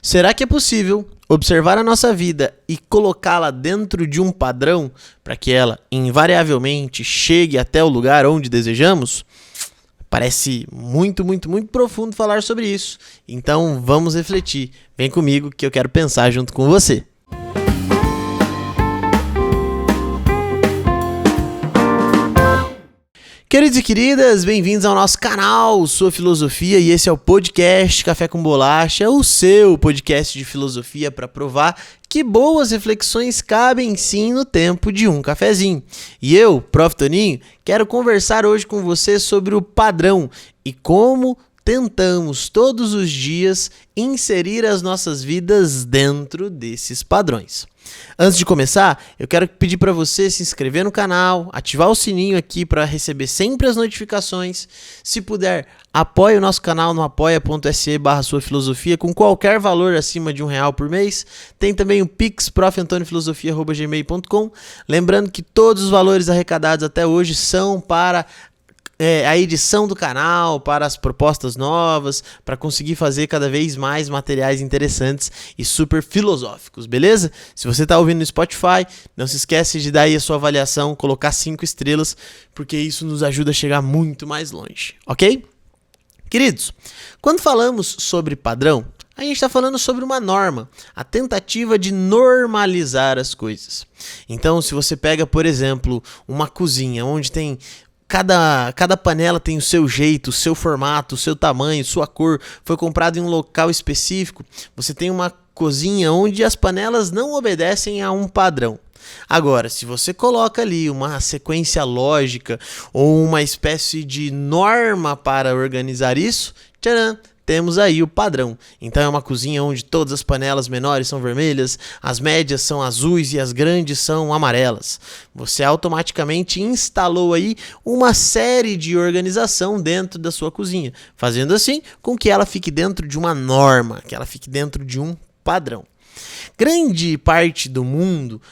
Será que é possível observar a nossa vida e colocá-la dentro de um padrão para que ela, invariavelmente, chegue até o lugar onde desejamos? Parece muito profundo falar sobre isso. Então vamos refletir. Vem comigo que eu quero pensar junto com você. Queridos e queridas, bem-vindos ao nosso canal Sua Filosofia, e esse é o podcast Café com Bolacha, o seu podcast de filosofia para provar que boas reflexões cabem sim no tempo de um cafezinho. E eu, Prof. Toninho, quero conversar hoje com você sobre o padrão e como tentamos todos os dias inserir as nossas vidas dentro desses padrões. Antes de começar, eu quero pedir para você se inscrever no canal, ativar o sininho aqui para receber sempre as notificações. Se puder, apoie o nosso canal no apoia.se/suafilosofia com qualquer valor acima de R$1 por mês. Tem também o Pix, profantoniofilosofia@gmail.com. Lembrando que todos os valores arrecadados até hoje são para a edição do canal, para as propostas novas, para conseguir fazer cada vez mais materiais interessantes e super filosóficos, beleza? Se você está ouvindo no Spotify, não se esquece de dar aí a sua avaliação, colocar 5 estrelas, porque isso nos ajuda a chegar muito mais longe, ok? Queridos, quando falamos sobre padrão, a gente está falando sobre uma norma, a tentativa de normalizar as coisas. Então, se você pega, por exemplo, uma cozinha onde tem Cada panela tem o seu jeito, o seu formato, o seu tamanho, sua cor, foi comprado em um local específico. Você tem uma cozinha onde as panelas não obedecem a um padrão. Agora, se você coloca ali uma sequência lógica ou uma espécie de norma para organizar isso, tcharam! Temos aí o padrão. Então é uma cozinha onde todas as panelas menores são vermelhas, as médias são azuis e as grandes são amarelas. Você automaticamente instalou aí uma série de organização dentro da sua cozinha, fazendo assim com que ela fique dentro de uma norma, que ela fique dentro de um padrão. Grande parte do mundo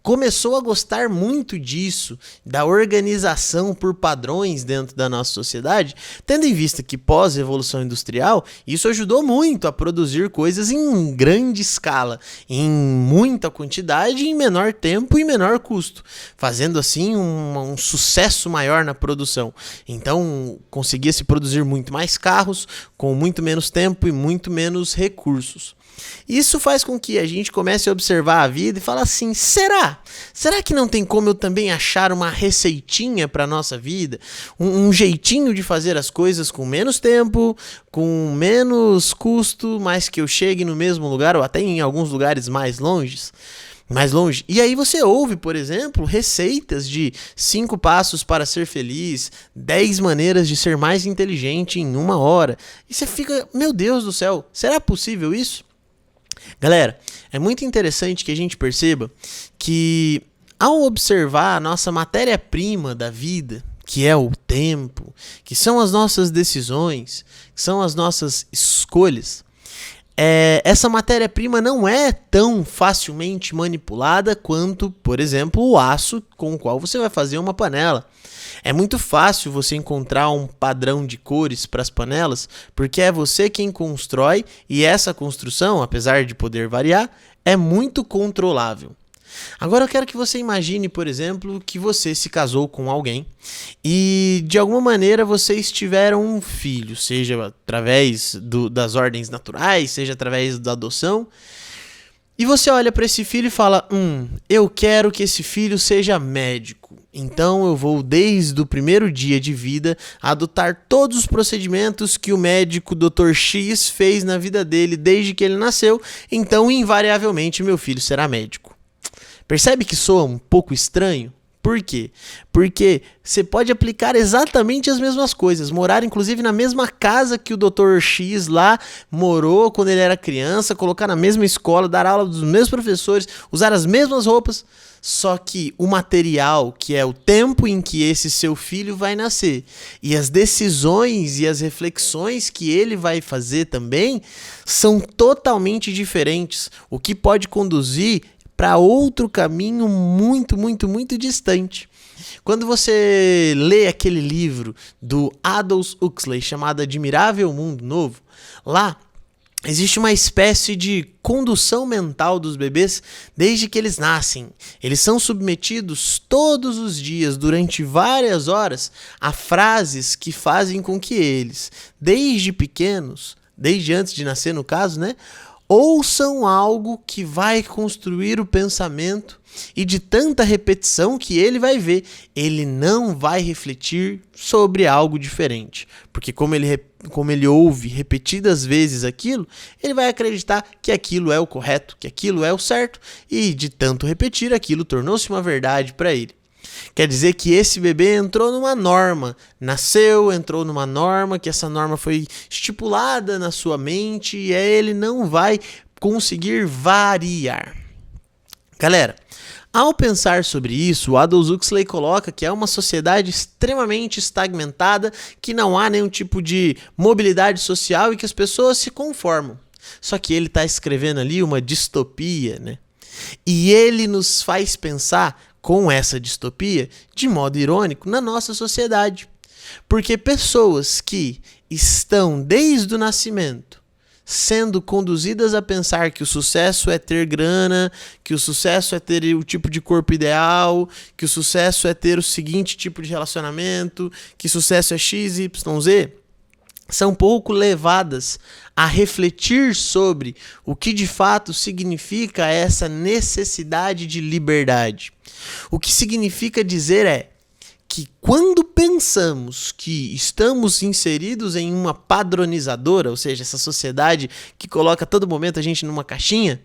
começou a gostar muito disso, da organização por padrões dentro da nossa sociedade, tendo em vista que pós-revolução industrial, isso ajudou muito a produzir coisas em grande escala, em muita quantidade, em menor tempo e menor custo, fazendo assim um sucesso maior na produção. Então, conseguia-se produzir muito mais carros, com muito menos tempo e muito menos recursos. Isso faz com que a gente comece a observar a vida e falar assim, será que não tem como eu também achar uma receitinha para a nossa vida? Um jeitinho de fazer as coisas com menos tempo, com menos custo, mas que eu chegue no mesmo lugar ou até em alguns lugares mais longe. E aí você ouve, por exemplo, receitas de 5 passos para ser feliz, 10 maneiras de ser mais inteligente em 1 hora. E você fica, meu Deus do céu, será possível isso? Galera, é muito interessante que a gente perceba que ao observar a nossa matéria-prima da vida, que é o tempo, que são as nossas decisões, que são as nossas escolhas, essa matéria-prima não é tão facilmente manipulada quanto, por exemplo, o aço com o qual você vai fazer uma panela. É muito fácil você encontrar um padrão de cores para as panelas, porque é você quem constrói e essa construção, apesar de poder variar, é muito controlável. Agora eu quero que você imagine, por exemplo, que você se casou com alguém e de alguma maneira vocês tiveram um filho, seja através das ordens naturais, seja através da adoção. E você olha para esse filho e fala, eu quero que esse filho seja médico. Então eu vou, desde o primeiro dia de vida, adotar todos os procedimentos que o médico Dr. X fez na vida dele desde que ele nasceu. Então, invariavelmente, meu filho será médico. Percebe que soa um pouco estranho? Por quê? Porque você pode aplicar exatamente as mesmas coisas, morar inclusive na mesma casa que o Dr. X lá morou quando ele era criança, colocar na mesma escola, dar aula dos mesmos professores, usar as mesmas roupas, só que o material, que é o tempo em que esse seu filho vai nascer, e as decisões e as reflexões que ele vai fazer também, são totalmente diferentes, o que pode conduzir para outro caminho muito distante. Quando você lê aquele livro do Aldous Huxley chamado Admirável Mundo Novo, lá existe uma espécie de condução mental dos bebês desde que eles nascem. Eles são submetidos todos os dias, durante várias horas, a frases que fazem com que eles, desde pequenos, desde antes de nascer no caso, né, ouçam algo que vai construir o pensamento, e de tanta repetição que ele vai ver, ele não vai refletir sobre algo diferente. Porque como ele ouve repetidas vezes aquilo, ele vai acreditar que aquilo é o correto, que aquilo é o certo, e de tanto repetir, aquilo tornou-se uma verdade para ele. Quer dizer que esse bebê entrou numa norma, entrou numa norma, que essa norma foi estipulada na sua mente e ele não vai conseguir variar. Galera, ao pensar sobre isso, o Aldous Huxley coloca que é uma sociedade extremamente estagmentada, que não há nenhum tipo de mobilidade social e que as pessoas se conformam. Só que ele está escrevendo ali uma distopia, né? E ele nos faz pensar com essa distopia, de modo irônico, na nossa sociedade. Porque pessoas que estão desde o nascimento sendo conduzidas a pensar que o sucesso é ter grana, que o sucesso é ter o tipo de corpo ideal, que o sucesso é ter o seguinte tipo de relacionamento, que sucesso é X, Y, Z, são pouco levadas a refletir sobre o que de fato significa essa necessidade de liberdade. O que significa dizer é que quando pensamos que estamos inseridos em uma padronizadora, ou seja, essa sociedade que coloca a todo momento a gente numa caixinha,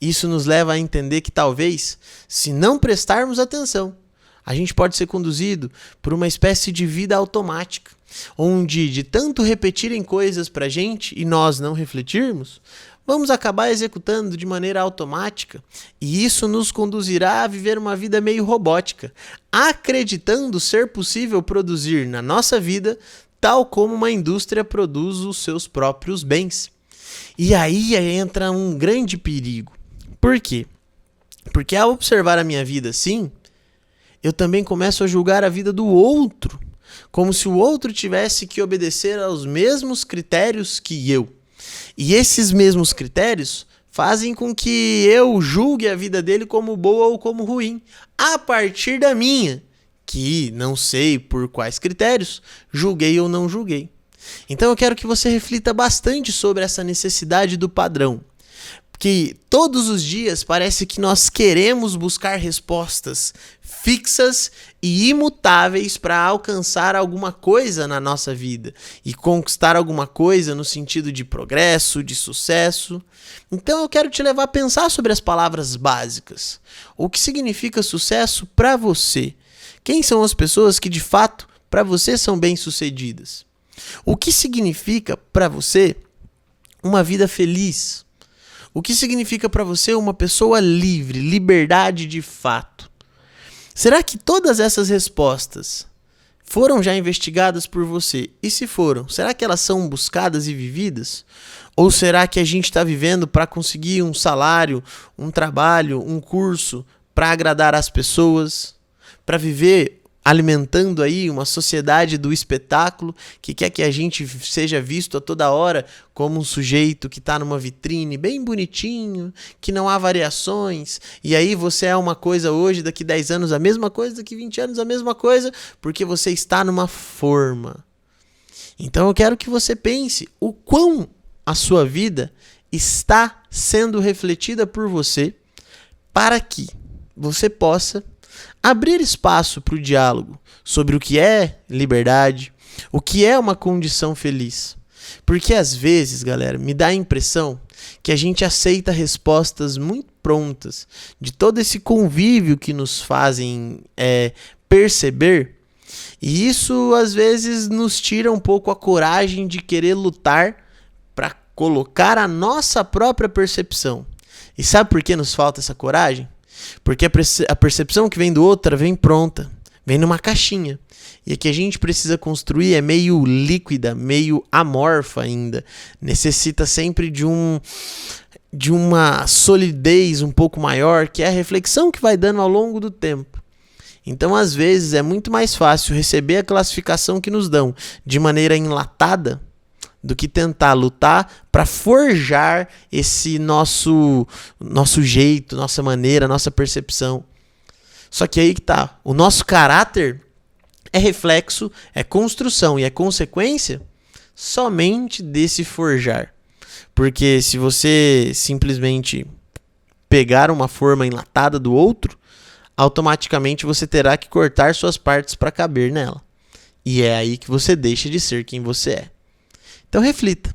isso nos leva a entender que talvez, se não prestarmos atenção, a gente pode ser conduzido por uma espécie de vida automática, onde de tanto repetirem coisas pra gente e nós não refletirmos, vamos acabar executando de maneira automática, e isso nos conduzirá a viver uma vida meio robótica, acreditando ser possível produzir na nossa vida tal como uma indústria produz os seus próprios bens. E aí entra um grande perigo. Por quê? Porque ao observar a minha vida assim, eu também começo a julgar a vida do outro, como se o outro tivesse que obedecer aos mesmos critérios que eu. E esses mesmos critérios fazem com que eu julgue a vida dele como boa ou como ruim, a partir da minha, que não sei por quais critérios, julguei ou não julguei. Então eu quero que você reflita bastante sobre essa necessidade do padrão. Que todos os dias parece que nós queremos buscar respostas fixas e imutáveis para alcançar alguma coisa na nossa vida e conquistar alguma coisa no sentido de progresso, de sucesso. Então eu quero te levar a pensar sobre as palavras básicas. O que significa sucesso para você? Quem são as pessoas que de fato para você são bem-sucedidas? O que significa para você uma vida feliz? O que significa para você uma pessoa livre, liberdade de fato? Será que todas essas respostas foram já investigadas por você? E se foram, será que elas são buscadas e vividas? Ou será que a gente está vivendo para conseguir um salário, um trabalho, um curso, para agradar as pessoas, para viver alimentando aí uma sociedade do espetáculo que quer que a gente seja visto a toda hora como um sujeito que está numa vitrine bem bonitinho, que não há variações, e aí você é uma coisa hoje, daqui 10 anos a mesma coisa, daqui 20 anos a mesma coisa, porque você está numa forma. Então eu quero que você pense o quão a sua vida está sendo refletida por você para que você possa abrir espaço para o diálogo sobre o que é liberdade, o que é uma condição feliz. Porque às vezes, galera, me dá a impressão que a gente aceita respostas muito prontas de todo esse convívio que nos fazem perceber, e isso às vezes nos tira um pouco a coragem de querer lutar para colocar a nossa própria percepção. E sabe por que nos falta essa coragem? Porque a percepção que vem do outro vem pronta, vem numa caixinha. E a que a gente precisa construir é meio líquida, meio amorfa ainda. Necessita sempre de uma solidez um pouco maior, que é a reflexão que vai dando ao longo do tempo. Então, às vezes, é muito mais fácil receber a classificação que nos dão de maneira enlatada do que tentar lutar para forjar esse nosso jeito, nossa maneira, nossa percepção. Só que aí que tá, o nosso caráter é reflexo, é construção e é consequência somente desse forjar. Porque se você simplesmente pegar uma forma enlatada do outro, automaticamente você terá que cortar suas partes para caber nela. E é aí que você deixa de ser quem você é. Então reflita,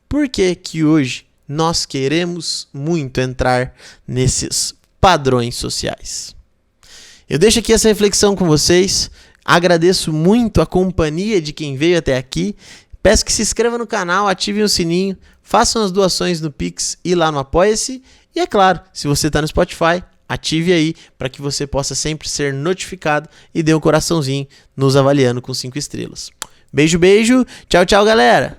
por que que hoje nós queremos muito entrar nesses padrões sociais? Eu deixo aqui essa reflexão com vocês, agradeço muito a companhia de quem veio até aqui, peço que se inscreva no canal, ativem o sininho, façam as doações no Pix e lá no Apoia-se, e é claro, se você está no Spotify, ative aí para que você possa sempre ser notificado e dê um coraçãozinho nos avaliando com 5 estrelas. Beijo, beijo, tchau, tchau, galera!